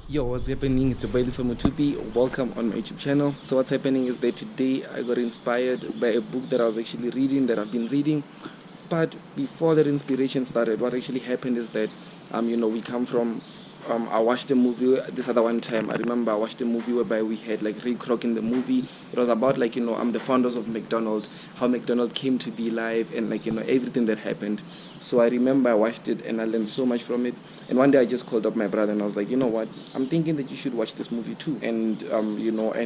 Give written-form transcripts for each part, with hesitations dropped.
Yo, what's happening? It's Obaili Somutupi. Welcome on my YouTube channel. So what's happening is that today I got inspired by a book that I was actually reading, that I've been reading. But before that inspiration started, what actually happened is that, we come from, I watched a movie this other one time. I remember I watched a movie whereby we had like Ray Kroc in the movie. It was about the founders of McDonald's, how McDonald's came to be live, and everything that happened. So I remember I watched it and I learned so much from it. And one day I just called up my brother and I was like, you know what? I'm thinking that you should watch this movie too. And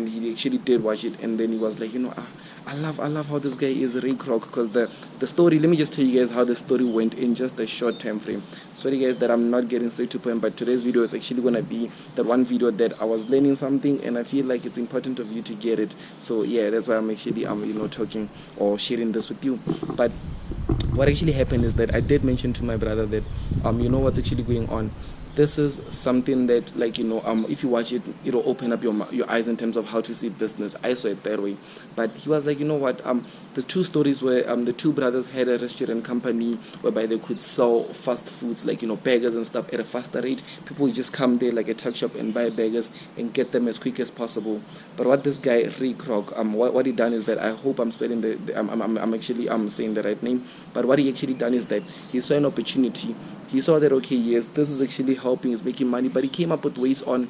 he actually did watch it. And then he was like, I love how this guy is Ray Kroc, because the story. Let me just tell you guys how the story went in just a short time frame. Sorry guys that I'm not getting straight to point, but today's video is actually gonna be that one video that I was learning something and I feel like it's important of you to get it. So yeah, that's why I'm actually talking or sharing this with you. But what actually happened is that I did mention to my brother that what's actually going on. This is something that if you watch it, it'll open up your eyes in terms of how to see business. I saw it that way. But he was like, there's two stories where the two brothers had a restaurant company whereby they could sell fast foods like burgers and stuff at a faster rate. People would just come there like a tuck shop and buy burgers and get them as quick as possible. But what this guy Ray Kroc, what he done is that, I hope I'm spelling I'm actually saying the right name. But what he actually done is that he saw an opportunity. He saw that, okay, yes, this is actually helping, it's making money, but he came up with ways on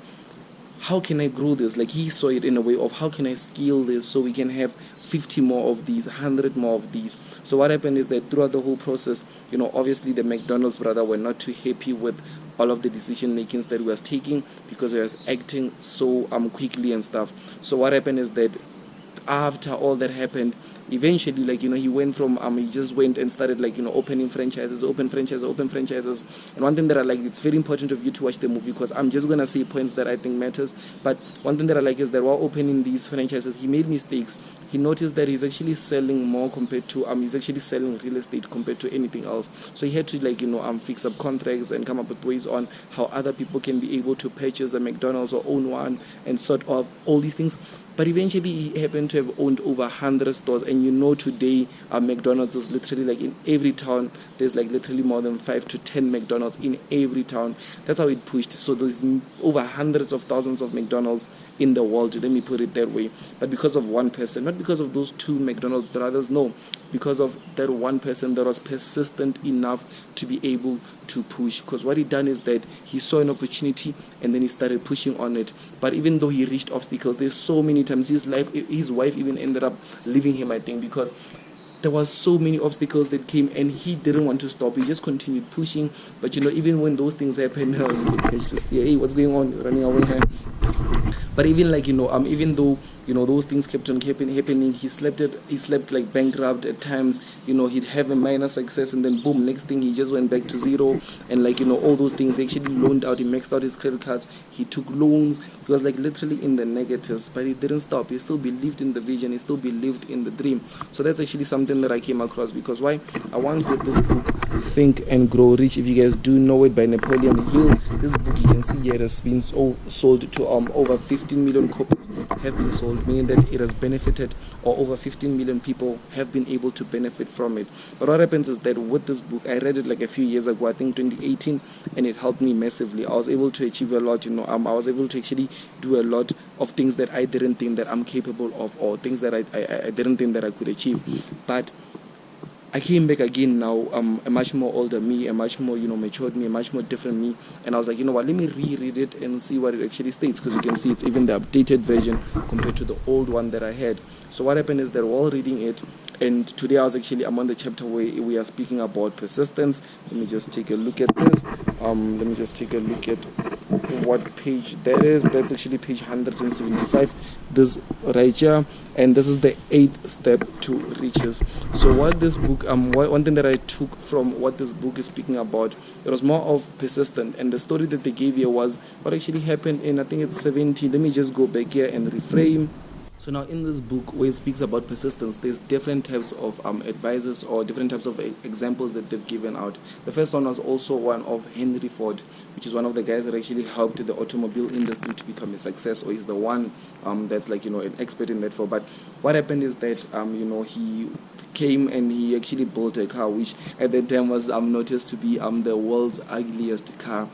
how can I grow this. Like, he saw it in a way of how can I scale this so we can have 50 more of these, 100 more of these. So what happened is that throughout the whole process, obviously the McDonald's brother were not too happy with all of the decision makings that he was taking, because he was acting so quickly and stuff. So what happened is that after all that happened, eventually he went from he just went and started opening franchises, open franchises. And one thing that I like, it's very important of you to watch the movie, because I'm just gonna say points that I think matters. But one thing that I like is that while opening these franchises, he made mistakes. He noticed that he's actually selling more compared to he's actually selling real estate compared to anything else. So he had to fix up contracts and come up with ways on how other people can be able to purchase a McDonald's or own one, and sort of all these things. But eventually he happened to have owned over 100 stores. And today McDonald's is literally like in every town. There's like literally more than 5 to 10 McDonald's in every town. That's how it pushed. So there's over hundreds of thousands of McDonald's in the world, let me put it that way. But because of one person, not because of those two McDonald's brothers, no, because of that one person that was persistent enough to be able to push. Because what he done is that he saw an opportunity and then he started pushing on it. But even though he reached obstacles, there's so many times his wife even ended up leaving him, I think, because there was so many obstacles that came and he didn't want to stop. He just continued pushing. But even when those things happen, it's just, hey, what's going on? You're running away here. But even even though those things kept on happening, he slept like bankrupt at times. He'd have a minor success and then boom, next thing he just went back to zero. And all those things, he actually loaned out, he maxed out his credit cards, he took loans. He was like literally in the negatives, but he didn't stop. He still believed in the vision, he still believed in the dream. So that's actually something that I came across, because why, I once read this book, Think and Grow Rich, if you guys do know it, by Napoleon Hill. This book, you can see here, it has been sold to over 15 million copies have been sold, meaning that it has benefited, or over 15 million people have been able to benefit from it. But what happens is that with this book, I read it like a few years ago, I think 2018, and it helped me massively. I was able to achieve a lot. I was able to actually do a lot of things that I didn't think that I'm capable of, or things that I didn't think that I could achieve. But I came back again now, a much more older me, a much more, matured me, a much more different me. And I was like, let me reread it and see what it actually states, because you can see it's even the updated version compared to the old one that I had. So what happened is that while reading it, and today I'm on the chapter where we are speaking about persistence. Let me just take a look at this. Let me just take a look at what page that is. That's actually page 175, this right here, and this is the 8th step to riches. So what this book one thing that I took from what this book is speaking about, it was more of persistent, and the story that they gave here was what actually happened in, I think it's 70. Let me just go back here and reframe. So now in this book, where it speaks about persistence, there's different types of advisors, or different types of examples that they've given out. The first one was also one of Henry Ford, which is one of the guys that actually helped the automobile industry to become a success, or is the one that's an expert in that for. But what happened is that he came and he actually built a car which at that time was noticed to be the world's ugliest car.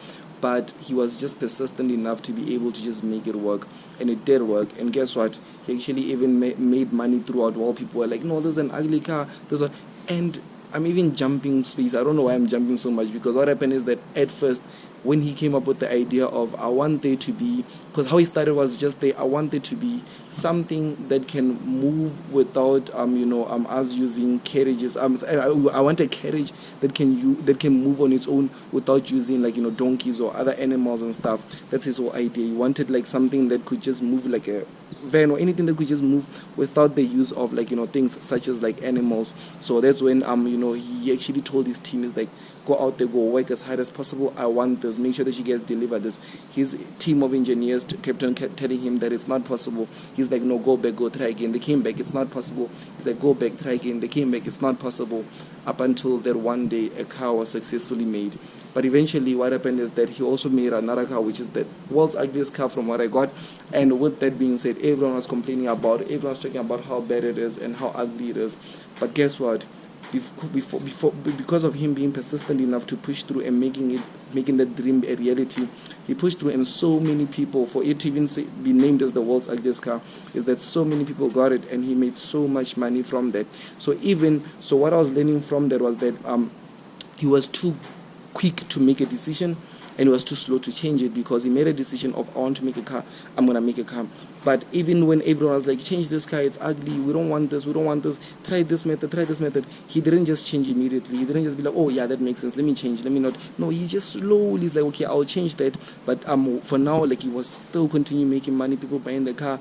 but he was just persistent enough to be able to just make it work, and it did work. And guess what? He actually even made money throughout, while people were like, no, this is an ugly car, this one. And I'm even jumping space. I don't know why I'm jumping so much, because what happened is that at first, when he came up with the idea of, I want there to be, because how he started was just there, I want there to be something that can move without us using carriages. I want a carriage that can move on its own without using donkeys or other animals and stuff. That's his whole idea. He wanted like something that could just move like a van or anything that could just move without the use of things such as like animals. So that's when he actually told his team, is like, go out there, go work as hard as possible. I want this. Make sure that you guys deliver this. His team of engineers kept telling him that it's not possible. He's like, no, go back, go try again. They came back, it's not possible. He's like, go back, try again. They came back, it's not possible. Up until that one day, a car was successfully made. But eventually, what happened is that he also made another car, which is the world's ugliest car from what I got. And with that being said, everyone was complaining about it. Everyone was talking about how bad it is and how ugly it is. But guess what? Because of him being persistent enough to push through and making that dream a reality, he pushed through, and so many people, for it to even be named as the world's ugliest car, is that so many people got it, and he made so much money from that. So what I was learning from that was that he was too quick to make a decision, and he was too slow to change it, because he made a decision of, I want to make a car, I'm going to make a car. But even when everyone was like, change this car, it's ugly, we don't want this, try this method, he didn't just change immediately. He didn't just be like, oh yeah, that makes sense, let me change, let me not. No, he just slowly is like, okay, I'll change that. But for now, like, he was still continue making money, people buying the car.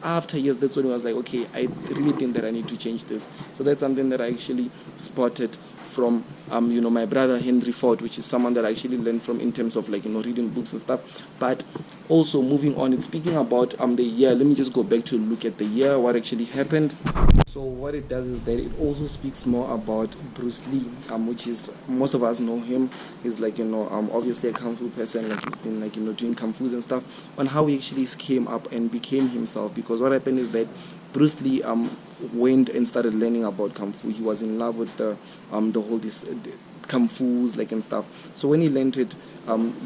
After years, that's when he was like, okay, I really think that I need to change this. So that's something that I actually spotted from my brother Henry Ford, which is someone that I actually learned from in terms of reading books and stuff. But also moving on, it's speaking about the year. Let me just go back to look at the year, what actually happened. So what it does is that it also speaks more about Bruce Lee, which is, most of us know him. He's obviously a kung fu person, he's been doing kung fu and stuff, on how he actually came up and became himself. Because what happened is that Bruce Lee went and started learning about kung fu. He was in love with the whole kung fu's and stuff. So when he learned it,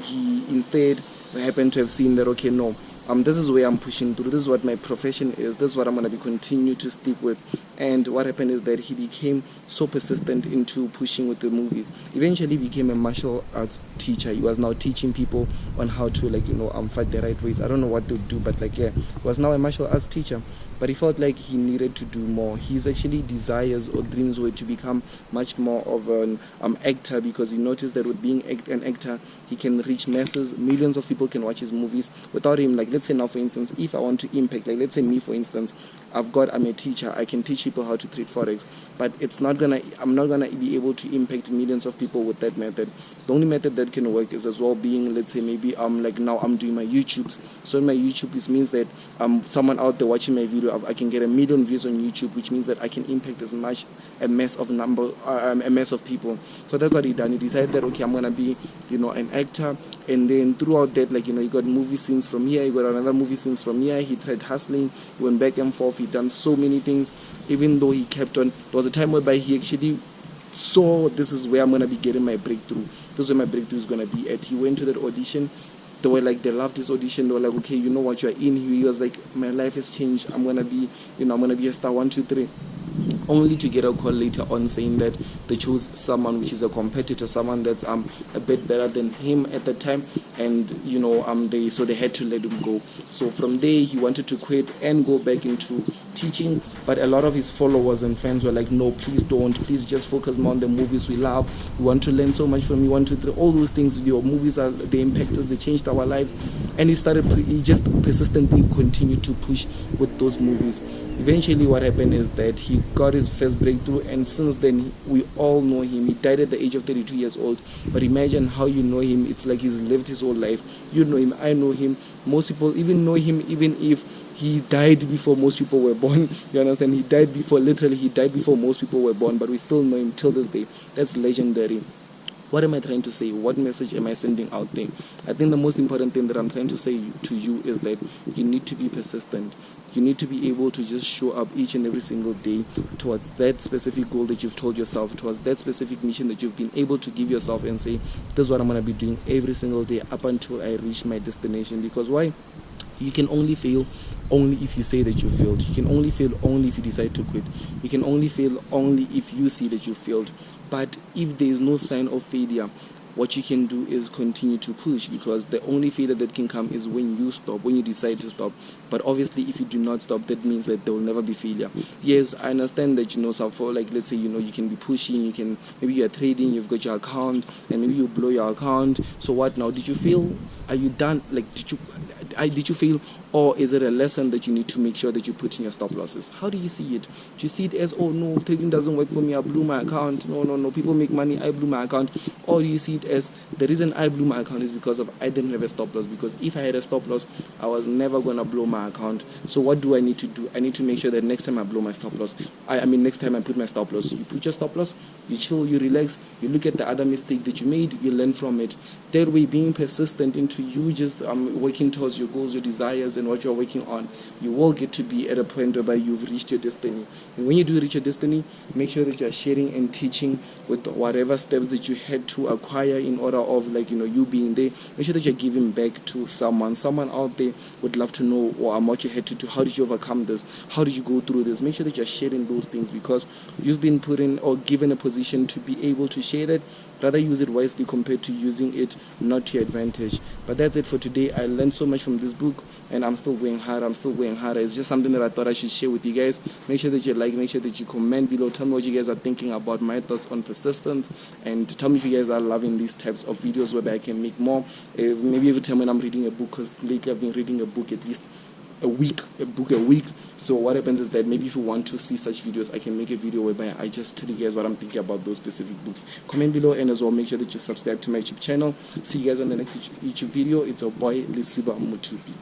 he instead happened to have seen that, okay, no, this is where I'm pushing through, this is what my profession is, this is what I'm going to be continue to stick with. And what happened is that he became so persistent into pushing with the movies. Eventually became a martial arts teacher. He was now teaching people on how to fight the right ways. I don't know what to do, but he was now a martial arts teacher. But he felt like he needed to do more. His actually desires or dreams were to become much more of an actor, because he noticed that with being an actor, he can reach masses. Millions of people can watch his movies without him. Let's say now, for instance, if I want to impact, let's say me, for instance, I'm a teacher, I can teach people how to trade forex, but I'm not gonna be able to impact millions of people with that method. The only method that can work is as well being, let's say, maybe now I'm doing my YouTubes. So in my YouTube, this means that someone out there watching my video, I can get 1 million views on YouTube, which means that I can impact a mass of people. So that's what he done. He decided that, okay, I'm gonna be an actor, and then throughout that, he got movie scenes from here, he got another movie scenes from here. He tried hustling, he went back and forth, he done so many things, even though he kept on. There was a time whereby he actually saw, this is where I'm gonna be getting my breakthrough, this is where my breakthrough is gonna be at. He went to that audition. They were they loved his audition. They were like, okay, you know what, you're in here. He was like, my life has changed, I'm gonna be a star, 1, 2, 3. Only to get a call later on saying that they chose someone which is a competitor, someone that's a bit better than him at the time, and they had to let him go. So from there, he wanted to quit and go back into teaching, but a lot of his followers and fans were like, no, please don't, please just focus more on the movies. We love, we want to learn so much from you, want to do all those things. Your movies they impact us, they changed our lives. And he just persistently continued to push with those movies. Eventually what happened is that he got his first breakthrough, and since then we all know him. He died at the age of 32 years old, but imagine how you know him. It's like he's lived his whole life. You know him, I know him, most people even know him, even if he died before most people were born. You understand? He died before most people were born, but we still know him till this day. That's legendary. What am I trying to say? What message am I sending out there? I think the most important thing that I'm trying to say to you is that you need to be persistent. You need to be able to just show up each and every single day towards that specific goal that you've told yourself, towards that specific mission that you've been able to give yourself, and say, this is what I'm going to be doing every single day up until I reach my destination. Because why? You can only fail only if you say that you failed. You can only fail only if you decide to quit. You can only fail only if you see that you failed. But if there is no sign of failure, what you can do is continue to push, because the only failure that can come is when you stop, when you decide to stop. But obviously, if you do not stop, that means that there will never be failure. Yes, I understand that, so for, like, let's say, you can be pushing, you can, maybe you're trading, you've got your account, and maybe you blow your account. So what now? Did you fail? Are you done? Like, did you fail? Or is it a lesson that you need to make sure that you put in your stop losses? How do you see it? Do you see it as, oh no, trading doesn't work for me, I blew my account. No, people make money, I blew my account. Or do you see it as, the reason I blew my account is because of I didn't have a stop loss. Because if I had a stop loss, I was never going to blow my account. So what do I need to do? I need to make sure that next time I blow my stop loss, next time I put my stop loss, you put your stop loss, you chill, you relax, you look at the other mistake that you made, you learn from it. That way, being persistent into you just working towards your goals, your desires, and what you're working on, you will get to be at a point whereby you've reached your destiny. And when you do reach your destiny, make sure that you're sharing and teaching with whatever steps that you had to acquire in order of, like, you being there. Make sure that you're giving back to someone out there would love to know what you had to do. How did you overcome this? How did you go through this? Make sure that you're sharing those things, because you've been put in or given a position to be able to share that. Rather use it wisely compared to using it not to your advantage. But that's it for today. I learned so much from this book, and I'm still going harder. It's just something that I thought I should share with you guys. Make sure that you like, make sure that you comment below. Tell me what you guys are thinking about my thoughts on persistence, and tell me if you guys are loving these types of videos whereby I can make more. Maybe every time when I'm reading a book, because lately I've been reading a book at least a book a week. So what happens is that maybe if you want to see such videos, I can make a video whereby I just tell you guys what I'm thinking about those specific books. Comment below, and as well make sure that you subscribe to my YouTube channel. See you guys on the next YouTube video. It's your boy Lisiba Mutupi.